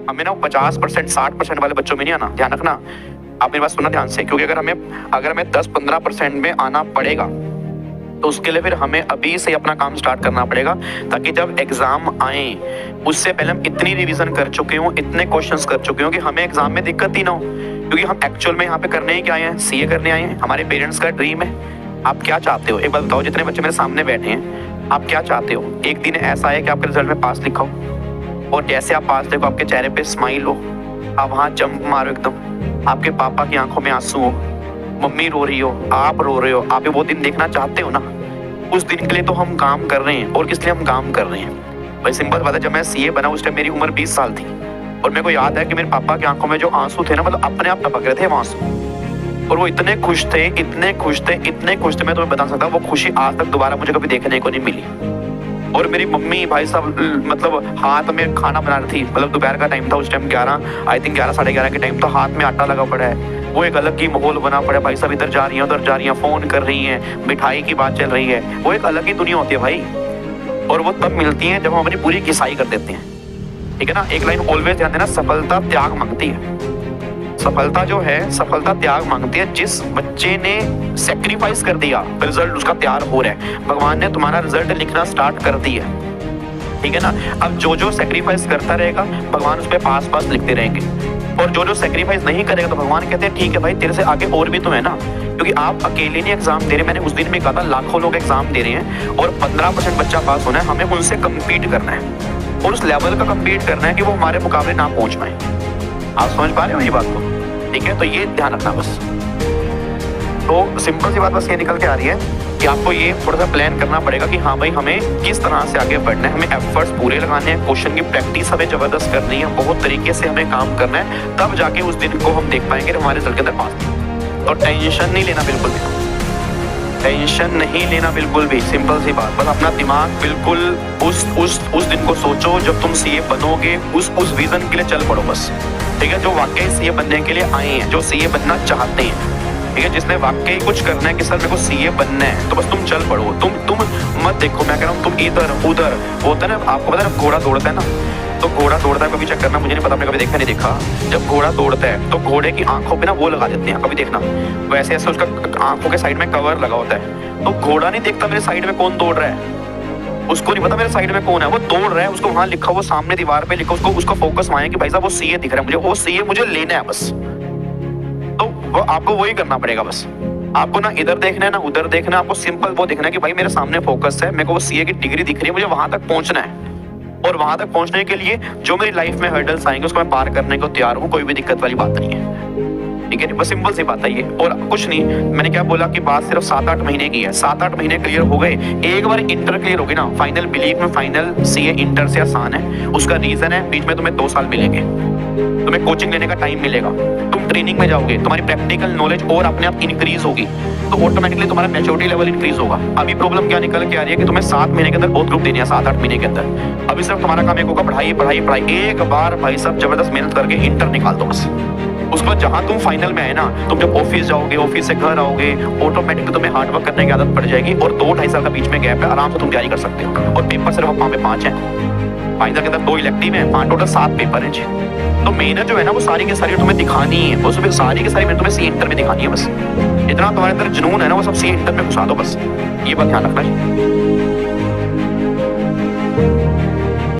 हमें ना 50% 60% वाले बच्चों में नहीं आना, ध्यान रखना। आप मेरी बात सुनना ध्यान से, क्योंकि अगर हमें 10-15% में आना पड़ेगा तो उसके लिए फिर हमें अभी से अपना काम स्टार्ट करना पड़ेगा, ताकि जब एग्जाम आए उससे पहले हम इतनी रिवीजन कर चुके हों, इतने क्वेश्चंस कर चुके हों कि हमें एग्जाम में दिक्कत ही ना हो। क्योंकि हम एक्चुअल में यहाँ पे करने ही क्या आए हैं, सीए करने आए हैं। हमारे पेरेंट्स का ड्रीम है। आप क्या चाहते हो एक बात बताओ, जितने बच्चे मेरे सामने बैठे हैं, आप क्या चाहते हो? एक दिन ऐसा है कि आपके रिजल्ट में पास लिखा हो और जैसे आप पास देखो आपके चेहरे पे स्माइल हो, आप वहाँ जंप मारो एकदम, आपके पापा की आंखों में आंसू हो, मम्मी रो रही हो, आप रो रहे हो, आप वो दिन देखना चाहते हो ना। उस दिन के लिए तो हम काम कर रहे हैं। और किस लिए हम काम कर रहे हैं भाई? सिंपल बात है, जब मैं सीए बना उस टाइम मेरी उम्र 20 साल थी और मेरे को याद है कि मेरे पापा की आंखों में जो आंसू थे ना, मतलब अपने आप टपक रहे थे वो आंसू, और वो इतने खुश थे, इतने खुश थे, इतने खुश थे, मैं तुम्हें बता सकता हूँ वो खुशी आज तक दोबारा मुझे कभी देखने को नहीं मिली। और मेरी मम्मी भाई साहब मतलब हाथ में खाना बना रही थी, मतलब दोपहर का टाइम था उस टाइम, 11 साढ़े 11 के टाइम, तो हाथ में आटा लगा पड़ा है। वो एक अलग ही माहौल बना पड़ा है भाई साहब, इधर जा रही हैं उधर जा रही हैं, फोन कर रही हैं, मिठाई की बात चल रही है। वो एक अलग ही दुनिया होती है भाई, और वो तब मिलती है जब हम अपनी पूरी किसाई कर देते हैं। ठीक है ना, एक लाइन ऑलवेज ध्यान देना, सफलता त्याग मांगती है। सफलता जो है, सफलता त्याग मांगती है। जिस बच्चे ने सेक्रीफाइस कर दिया, रिजल्ट उसका तैयार हो रहा है, भगवान ने तुम्हारा रिजल्ट लिखना स्टार्ट कर दिया, ठीक है ना। अब जो जो सेक्रीफाइस करता रहेगा भगवान उस पर पास पास लिखते रहेंगे, और जो जो सेक्रीफाइस नहीं करेगा तो भगवान कहते हैं ठीक है भाई, तेरे से आगे और भी तो है ना। क्योंकि आप अकेले नहीं एग्जाम दे रहे, मैंने उस दिन में कहा था लाखों लोग एग्जाम दे रहे हैं और 15% बच्चा पास होना है। हमें उनसे कम्पीट करना है और उस लेवल का कम्पीट करना है कि वो हमारे मुकाबले ना पहुंच पाए। आप समझ पा रहे हो ये बात को? ठीक है, तो ये ध्यान रखना बस। तो सिंपल सी बात बस ये निकल के आ रही है कि आपको ये थोड़ा सा प्लान करना पड़ेगा कि हाँ भाई हमें किस तरह से आगे बढ़ना है, हमें एफर्ट्स पूरे लगाने हैं, क्वेश्चन की प्रैक्टिस हमें जबरदस्त करनी है, बहुत तरीके से हमें काम करना है, तब जाके उस दिन को हम देख पाएंगे हमारे रिजल्ट के अंदर पास। और टेंशन नहीं लेना बिल्कुल भी, टेंशन नहीं लेना बिल्कुल भी, सिंपल सी बात। बस अपना दिमाग बिल्कुल उस दिन को सोचो जब तुम सीए बनोगे, उस विजन के लिए चल पड़ो बस। ठीक है, जो वाकई सीए बनने के लिए आए हैं, जो सीए बनना चाहते हैं, ठीक है, जिसने वाकई कुछ करना है कि सर मेरे को सीए बनना है, तो बस तुम चल पड़ो। तुम मत देखो, मैं कह रहा हूँ तुम इधर उधर, होता है ना, आपको पता है घोड़ा दौड़ता है ना, तो घोड़ा दौड़ता है, कभी चेक करना, मुझे नहीं पता, आपने कभी देखा नहीं देखा। जब घोड़ा दौड़ता है तो घोड़े की आंखों पे ना वो लगा देते हैं, कभी देखना, वैसे ऐसे उसका आंखों के साइड में कवर लगा होता है, तो घोड़ा नहीं देखता मेरे साइड में कौन दौड़ रहा है, उसको नहीं पता मेरे साइड में कौन है, वो दौड़ रहा है, उसको वहां लिखा, वो सामने दीवार पे लिखा, उसका फोकस वहां है कि भाई साहब वो सीए दिख रहा है मुझे, वो सीए मुझे लेना है बस। तो वो आपको वही करना पड़ेगा बस। आपको ना इधर देखना है ना उधर देखना है, आपको सिंपल वो देखना है कि भाई मेरे सामने फोकस है, मेरे को वो सीए की डिग्री दिख रही है, मुझे वहां तक पहुंचना है, और वहां तक पहुंचने के लिए जो मेरी लाइफ में हर्डल्स आएंगे उसको मैं पार करने को तैयार हूँ, कोई भी दिक्कत वाली बात नहीं है। ठीक है, बस सिंपल सी बात है ये, और कुछ नहीं। मैंने क्या बोला कि बात सिर्फ 7-8 महीने की है, 7-8 महीने क्लियर हो गए, एक बार इंटर क्लियर होगी ना, फाइनल बिलीव में फाइनल सीए इंटर से आसान है। उसका रीजन है बीच में तुम्हें 2 साल मिलेंगे, तुम्हें कोचिंग लेने का टाइम मिलेगा, तुम ट्रेनिंग में जाओगे, तुम्हारी प्रैक्टिकल नॉलेज और अपने आप इंक्रीज होगी, तो ऑटोमेटिकली तुम्हारा मैच्योरिटी लेवल इंक्रीज होगा। अभी प्रॉब्लम क्या निकल के आ रही है कि तुम्हें 7 महीने के अंदर बहुत ग्रुप देने हैं, 7-8 महीने के अंदर। अभी सिर्फ तुम्हारा काम एक होगा पढ़ाई पढ़ाई पढ़ाई, एक बार भाई साहब जबरदस्त मेहनत करके इंटर निकाल दो बस। उसके बाद जहां तुम फाइनल में आए ना, तुम जब ऑफिस जाओगे, ऑफिस से घर आओगे, ऑटोमेटिकली तुम्हें हार्डवर्क करने की आदत पड़ जाएगी, और 2-2.5 साल का बीच में गैप है, आराम से तुम तैयारी कर सकते हो। और पेपर सिर्फ वहां पे 5 हैं, फाइनल के अंदर 2 इलेक्टिव हैं, 5 टोटल 7 पेपर हैं जी। तो मेहनत जो है ना वो सारी की सारी तुम्हें दिखानी है, वो सुबह सारी की सारी तुम्हें सी इंटर में दिखानी है बस। इतना तुम्हारे अंदर जुनून है ना, वो सब सी इंटर में घुसा दो बस, ये बात ध्यान रखना है।